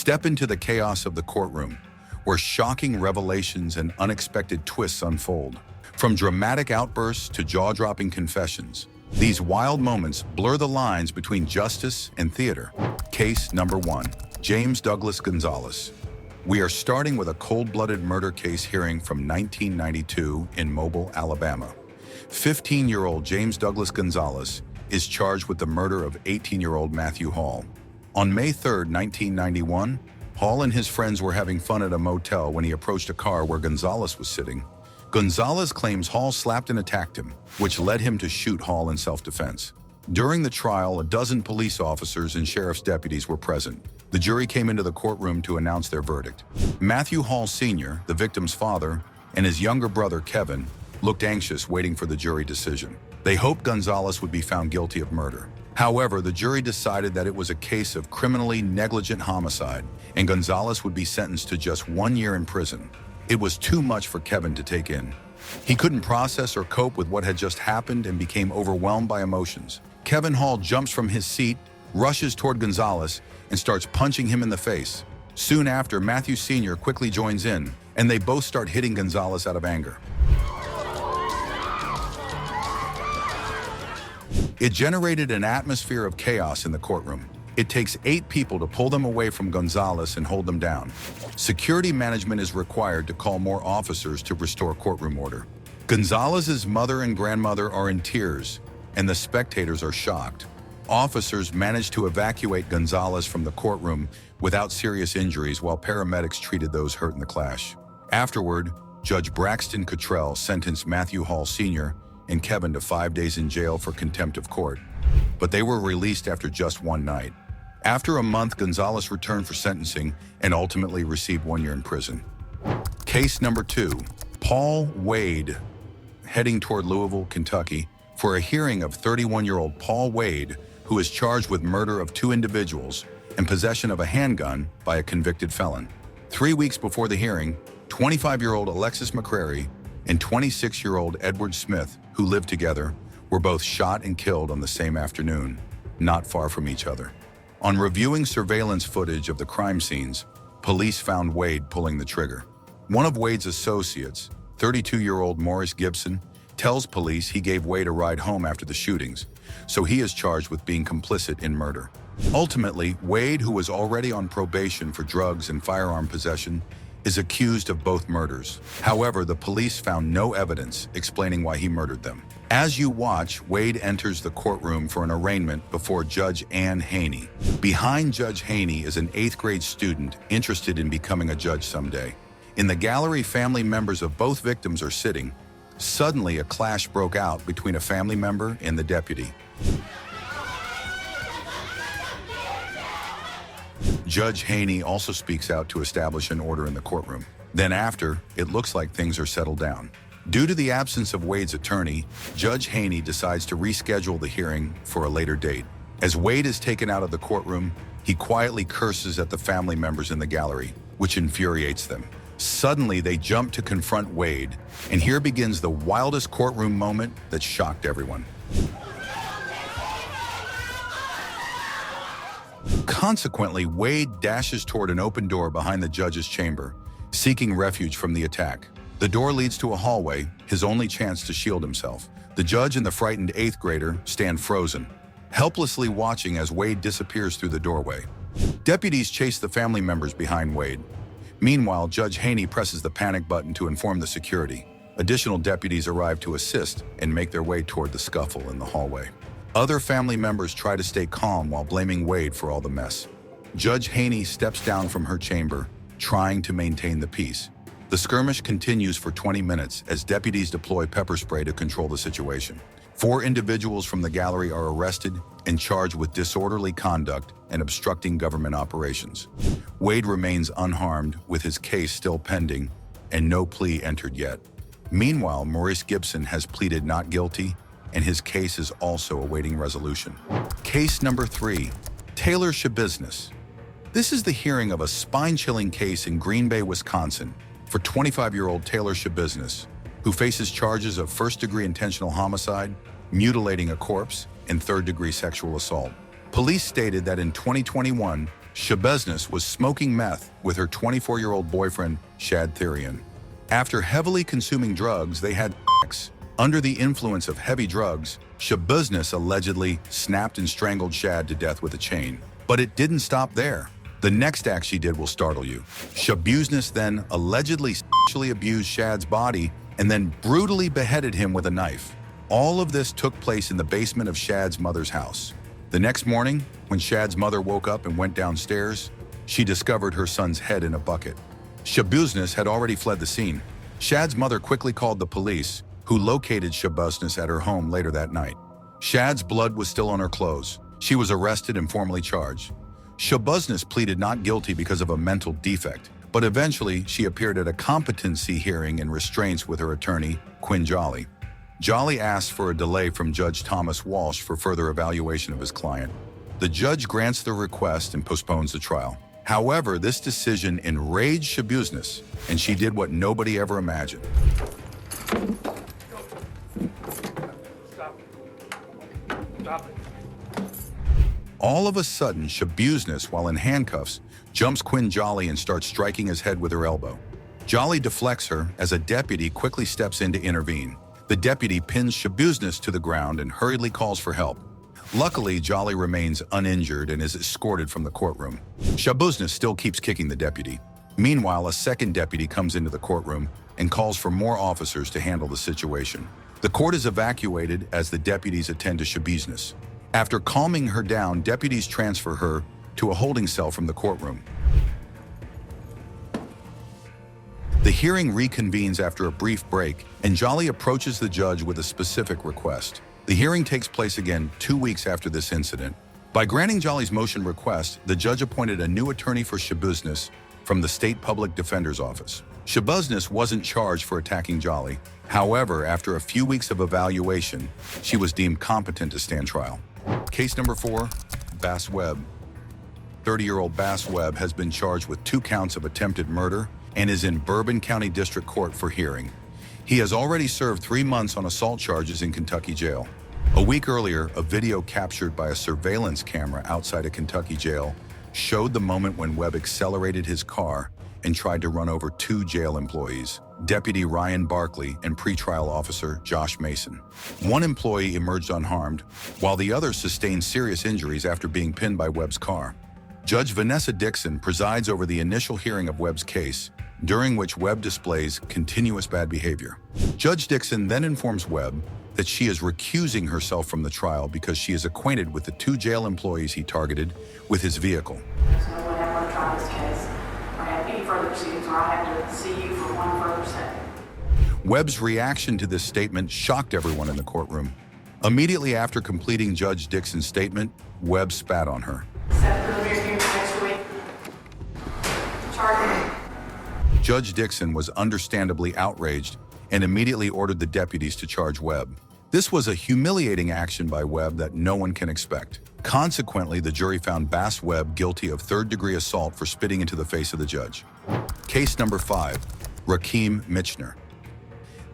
Step into the chaos of the courtroom, where shocking revelations and unexpected twists unfold. From dramatic outbursts to jaw-dropping confessions, these wild moments blur the lines between justice and theater. Case number 1. James Douglas Gonzalez. We are starting with a cold-blooded murder case hearing from 1992 in Mobile, Alabama. 15-year-old James Douglas Gonzalez is charged with the murder of 18-year-old Matthew Hall. On May 3, 1991, Hall and his friends were having fun at a motel when he approached a car where Gonzalez was sitting. Gonzalez claims Hall slapped and attacked him, which led him to shoot Hall in self-defense. During the trial, a dozen police officers and sheriff's deputies were present. The jury came into the courtroom to announce their verdict. Matthew Hall Sr., the victim's father, and his younger brother, Kevin, looked anxious waiting for the jury decision. They hoped Gonzalez would be found guilty of murder. However, the jury decided that it was a case of criminally negligent homicide, and Gonzalez would be sentenced to just 1 year in prison. It was too much for Kevin to take in. He couldn't process or cope with what had just happened and became overwhelmed by emotions. Kevin Hall jumps from his seat, rushes toward Gonzalez, and starts punching him in the face. Soon after, Matthew Sr. quickly joins in, and they both start hitting Gonzalez out of anger. It generated an atmosphere of chaos in the courtroom. It takes 8 people to pull them away from Gonzalez and hold them down. Security management is required to call more officers to restore courtroom order. Gonzalez's mother and grandmother are in tears, and the spectators are shocked. Officers managed to evacuate Gonzalez from the courtroom without serious injuries while paramedics treated those hurt in the clash. Afterward, Judge Braxton Cottrell sentenced Matthew Hall Sr. and Kevin to 5 days in jail for contempt of court, but they were released after just 1 night. After a month, Gonzalez returned for sentencing and ultimately received 1 year in prison. Case number 2. Paul Wade. Heading toward Louisville, Kentucky, for a hearing of 31-year-old Paul Wade, who is charged with murder of 2 individuals and possession of a handgun by a convicted felon. 3 weeks before the hearing, 25-year-old Alexis McCrary and 26-year-old Edward Smith, who lived together, were both shot and killed on the same afternoon, not far from each other. On reviewing surveillance footage of the crime scenes, police found Wade pulling the trigger. One of Wade's associates, 32-year-old Morris Gibson, tells police he gave Wade a ride home after the shootings, so he is charged with being complicit in murder. Ultimately, Wade, who was already on probation for drugs and firearm possession, is accused of both murders. However, the police found no evidence explaining why he murdered them. As you watch, Wade enters the courtroom for an arraignment before Judge Ann Haney. Behind Judge Haney is an 8th grade student interested in becoming a judge someday. In the gallery, family members of both victims are sitting. Suddenly, a clash broke out between a family member and the deputy. Judge Haney also speaks out to establish an order in the courtroom. Then after, it looks like things are settled down. Due to the absence of Wade's attorney, Judge Haney decides to reschedule the hearing for a later date. As Wade is taken out of the courtroom, he quietly curses at the family members in the gallery, which infuriates them. Suddenly, they jump to confront Wade, and here begins the wildest courtroom moment that shocked everyone. Consequently, Wade dashes toward an open door behind the judge's chamber, seeking refuge from the attack. The door leads to a hallway, his only chance to shield himself. The judge and the frightened 8th grader stand frozen, helplessly watching as Wade disappears through the doorway. Deputies chase the family members behind Wade. Meanwhile, Judge Haney presses the panic button to inform the security. Additional deputies arrive to assist and make their way toward the scuffle in the hallway. Other family members try to stay calm while blaming Wade for all the mess. Judge Haney steps down from her chamber, trying to maintain the peace. The skirmish continues for 20 minutes as deputies deploy pepper spray to control the situation. 4 individuals from the gallery are arrested and charged with disorderly conduct and obstructing government operations. Wade remains unharmed, with his case still pending and no plea entered yet. Meanwhile, Maurice Gibson has pleaded not guilty, and his case is also awaiting resolution. Case number 3, Taylor Shabusiness. This is the hearing of a spine-chilling case in Green Bay, Wisconsin, for 25-year-old Taylor Shabusiness, who faces charges of first-degree intentional homicide, mutilating a corpse, and third-degree sexual assault. Police stated that in 2021, Shebesnes was smoking meth with her 24-year-old boyfriend, Shad Therian. After heavily consuming drugs, they had sex. Under the influence of heavy drugs, Shebesnes allegedly snapped and strangled Shad to death with a chain. But it didn't stop there. The next act she did will startle you. Shebesnes then allegedly sexually abused Shad's body and then brutally beheaded him with a knife. All of this took place in the basement of Shad's mother's house. The next morning, when Shad's mother woke up and went downstairs, she discovered her son's head in a bucket. Shebesnes had already fled the scene. Shad's mother quickly called the police, who located Shebesnes at her home later that night. Shad's blood was still on her clothes. She was arrested and formally charged. Shebesnes pleaded not guilty because of a mental defect, but eventually she appeared at a competency hearing in restraints with her attorney, Quinn Jolly. Jolly asked for a delay from Judge Thomas Walsh for further evaluation of his client. The judge grants the request and postpones the trial. However, this decision enraged Shebesnes, and she did what nobody ever imagined. Stop it. All of a sudden, Shebesnes, while in handcuffs, jumps Quinn Jolly and starts striking his head with her elbow. Jolly deflects her as a deputy quickly steps in to intervene. The deputy pins Shebesnes to the ground and hurriedly calls for help. Luckily, Jolly remains uninjured and is escorted from the courtroom. Shebesnes still keeps kicking the deputy. Meanwhile, a second deputy comes into the courtroom and calls for more officers to handle the situation. The court is evacuated as the deputies attend to Shebesnes. After calming her down, deputies transfer her to a holding cell from the courtroom. The hearing reconvenes after a brief break, and Jolly approaches the judge with a specific request. The hearing takes place again 2 weeks after this incident. By granting Jolly's motion request, the judge appointed a new attorney for Shebesnes from the State Public Defender's Office. Shebesnes wasn't charged for attacking Jolly. However, after a few weeks of evaluation, she was deemed competent to stand trial. Case number 4, Bass Webb. 30-year-old Bass Webb has been charged with 2 counts of attempted murder and is in Bourbon County District Court for hearing. He has already served 3 months on assault charges in Kentucky jail. A week earlier, a video captured by a surveillance camera outside a Kentucky jail showed the moment when Webb accelerated his car and tried to run over 2 jail employees, Deputy Ryan Barkley and pretrial officer Josh Mason. One employee emerged unharmed, while the other sustained serious injuries after being pinned by Webb's car. Judge Vanessa Dixon presides over the initial hearing of Webb's case, during which Webb displays continuous bad behavior. Judge Dixon then informs Webb that she is recusing herself from the trial because she is acquainted with the 2 jail employees he targeted with his vehicle. There's no way I want to try this case or have any further proceedings, or I have to see you for one further second. Webb's reaction to this statement shocked everyone in the courtroom. Immediately after completing Judge Dixon's statement, Webb spat on her. Set preliminary hearing next week. Charge me. Judge Dixon was understandably outraged and immediately ordered the deputies to charge Webb. This was a humiliating action by Webb that no one can expect. Consequently, the jury found Bass Webb guilty of 3rd-degree assault for spitting into the face of the judge. Case number 5, Rakeem Michener.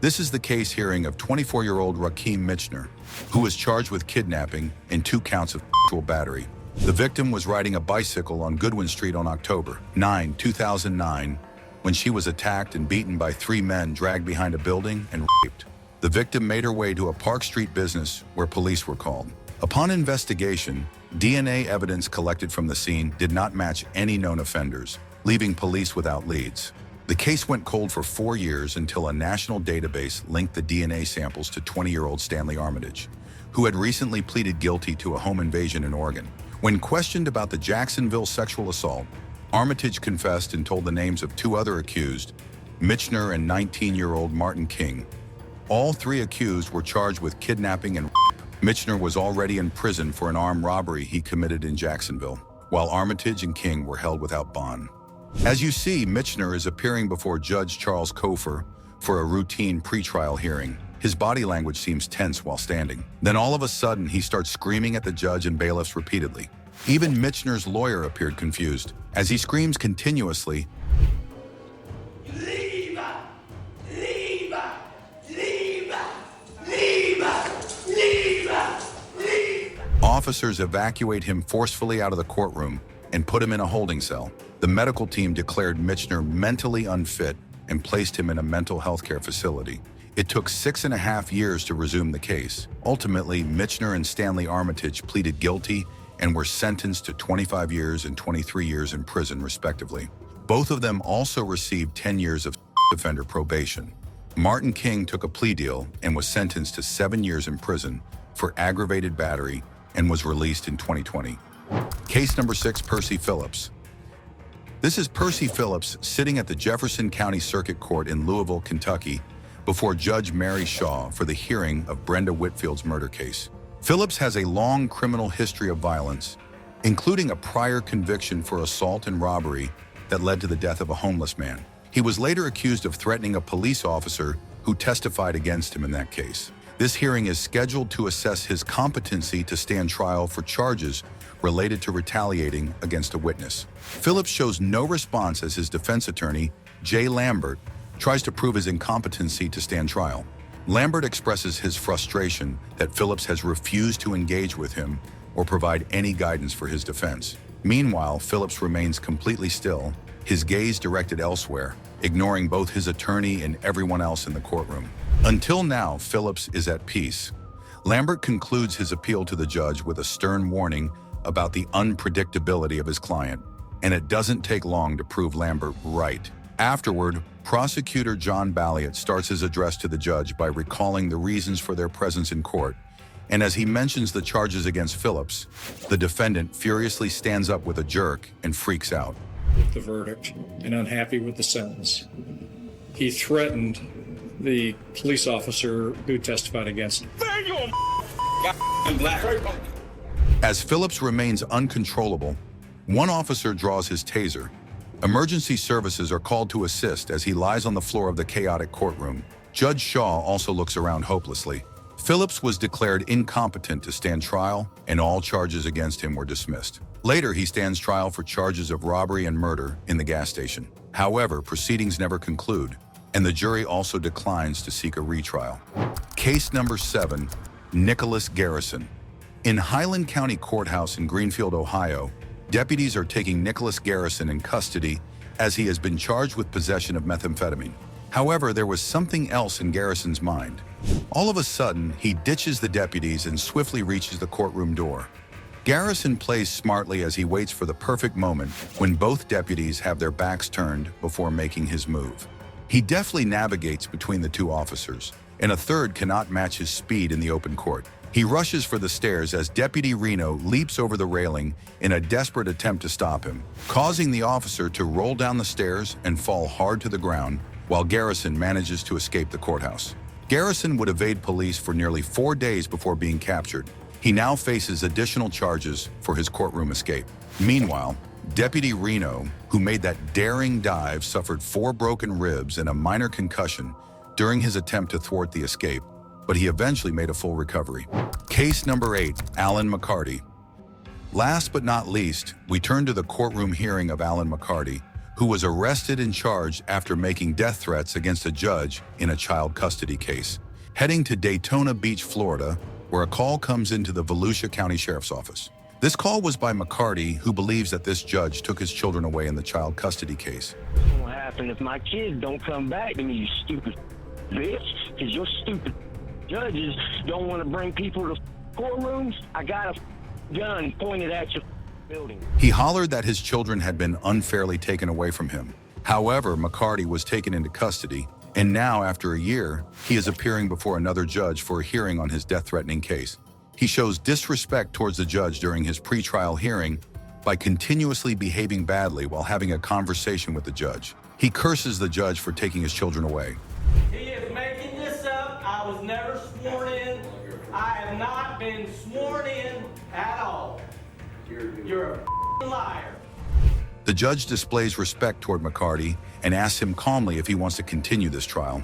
This is the case hearing of 24-year-old Rakeem Michener, who was charged with kidnapping and 2 counts of sexual battery. The victim was riding a bicycle on Goodwin Street on October 9, 2009, when she was attacked and beaten by 3 men dragged behind a building and raped. The victim made her way to a Park Street business where police were called. Upon investigation, DNA evidence collected from the scene did not match any known offenders, leaving police without leads. The case went cold for 4 years until a national database linked the DNA samples to 20-year-old Stanley Armitage, who had recently pleaded guilty to a home invasion in Oregon. When questioned about the Jacksonville sexual assault, Armitage confessed and told the names of 2 other accused, Michener and 19-year-old Martin King. All 3 accused were charged with kidnapping and rape. Michener was already in prison for an armed robbery he committed in Jacksonville, while Armitage and King were held without bond. As you see, Michener is appearing before Judge Charles Cofer for a routine pretrial hearing. His body language seems tense while standing. Then all of a sudden, he starts screaming at the judge and bailiffs repeatedly. Even Michener's lawyer appeared confused, as he screams continuously, Leave! Leave! Leave! Leave! Leave! Leave! Officers evacuate him forcefully out of the courtroom, and put him in a holding cell. The medical team declared Michener mentally unfit and placed him in a mental health care facility. It took 6.5 years to resume the case. Ultimately, Michener and Stanley Armitage pleaded guilty and were sentenced to 25 years and 23 years in prison, respectively. Both of them also received 10 years of offender probation. Martin King took a plea deal and was sentenced to 7 years in prison for aggravated battery and was released in 2020. Case number 6, Percy Phillips. This is Percy Phillips sitting at the Jefferson County Circuit Court in Louisville, Kentucky, before Judge Mary Shaw for the hearing of Brenda Whitfield's murder case. Phillips has a long criminal history of violence, including a prior conviction for assault and robbery that led to the death of a homeless man. He was later accused of threatening a police officer who testified against him in that case. This hearing is scheduled to assess his competency to stand trial for charges related to retaliating against a witness. Phillips shows no response as his defense attorney, Jay Lambert, tries to prove his incompetency to stand trial. Lambert expresses his frustration that Phillips has refused to engage with him or provide any guidance for his defense. Meanwhile, Phillips remains completely still, his gaze directed elsewhere, ignoring both his attorney and everyone else in the courtroom. Until now, Phillips is at peace. Lambert concludes his appeal to the judge with a stern warning about the unpredictability of his client, and it doesn't take long to prove Lambert right. Afterward, prosecutor John Balliet starts his address to the judge by recalling the reasons for their presence in court, and as he mentions the charges against Phillips, the defendant furiously stands up with a jerk and freaks out. With the verdict and unhappy with the sentence, he threatened the police officer who testified against him. As Phillips remains uncontrollable, one officer draws his taser. Emergency services are called to assist as he lies on the floor of the chaotic courtroom. Judge Shaw also looks around hopelessly. Phillips was declared incompetent to stand trial, and all charges against him were dismissed. Later, he stands trial for charges of robbery and murder in the gas station. However, proceedings never conclude, and the jury also declines to seek a retrial. Case number 7, Nicholas Garrison. In Highland County Courthouse in Greenfield, Ohio, deputies are taking Nicholas Garrison in custody as he has been charged with possession of methamphetamine. However, there was something else in Garrison's mind. All of a sudden, he ditches the deputies and swiftly reaches the courtroom door. Garrison plays smartly as he waits for the perfect moment when both deputies have their backs turned before making his move. He deftly navigates between the two officers, and a third cannot match his speed in the open court. He rushes for the stairs as Deputy Reno leaps over the railing in a desperate attempt to stop him, causing the officer to roll down the stairs and fall hard to the ground while Garrison manages to escape the courthouse. Garrison would evade police for nearly 4 days before being captured. He now faces additional charges for his courtroom escape. Meanwhile, Deputy Reno, who made that daring dive, suffered 4 broken ribs and a minor concussion during his attempt to thwart the escape, but he eventually made a full recovery. Case number 8, Alan McCarty. Last but not least, we turn to the courtroom hearing of Alan McCarty, who was arrested and charged after making death threats against a judge in a child custody case. Heading to Daytona Beach, Florida, where a call comes into the Volusia County Sheriff's Office. This call was by McCarty, who believes that this judge took his children away in the child custody case. What's gonna happen if my kids don't come back to me, you stupid bitch? Because your stupid judges don't want to bring people to courtrooms? I got a gun pointed at your building. He hollered that his children had been unfairly taken away from him. However, McCarty was taken into custody, and now, after a year, he is appearing before another judge for a hearing on his death-threatening case. He shows disrespect towards the judge during his pretrial hearing by continuously behaving badly while having a conversation with the judge. He curses the judge for taking his children away. He is making this up. I was never sworn in. I have not been sworn in at all. You're a liar. The judge displays respect toward McCarty and asks him calmly if he wants to continue this trial.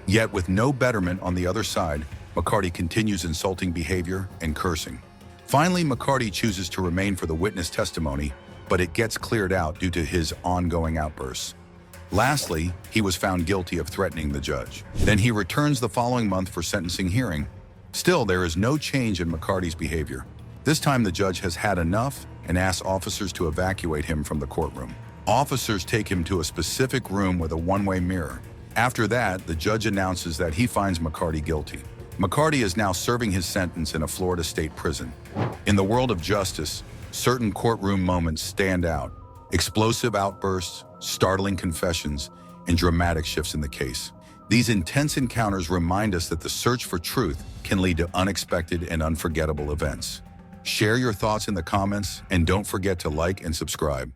Yet, with no betterment on the other side, McCarty continues insulting behavior and cursing. Finally, McCarty chooses to remain for the witness testimony, but it gets cleared out due to his ongoing outbursts. Lastly, he was found guilty of threatening the judge. Then he returns the following month for sentencing hearing. Still, there is no change in McCarty's behavior. This time the judge has had enough and asks officers to evacuate him from the courtroom. Officers take him to a specific room with a one-way mirror. After that, the judge announces that he finds McCarty guilty. McCarty is now serving his sentence in a Florida state prison. In the world of justice, certain courtroom moments stand out. Explosive outbursts, startling confessions, and dramatic shifts in the case. These intense encounters remind us that the search for truth can lead to unexpected and unforgettable events. Share your thoughts in the comments, and don't forget to like and subscribe.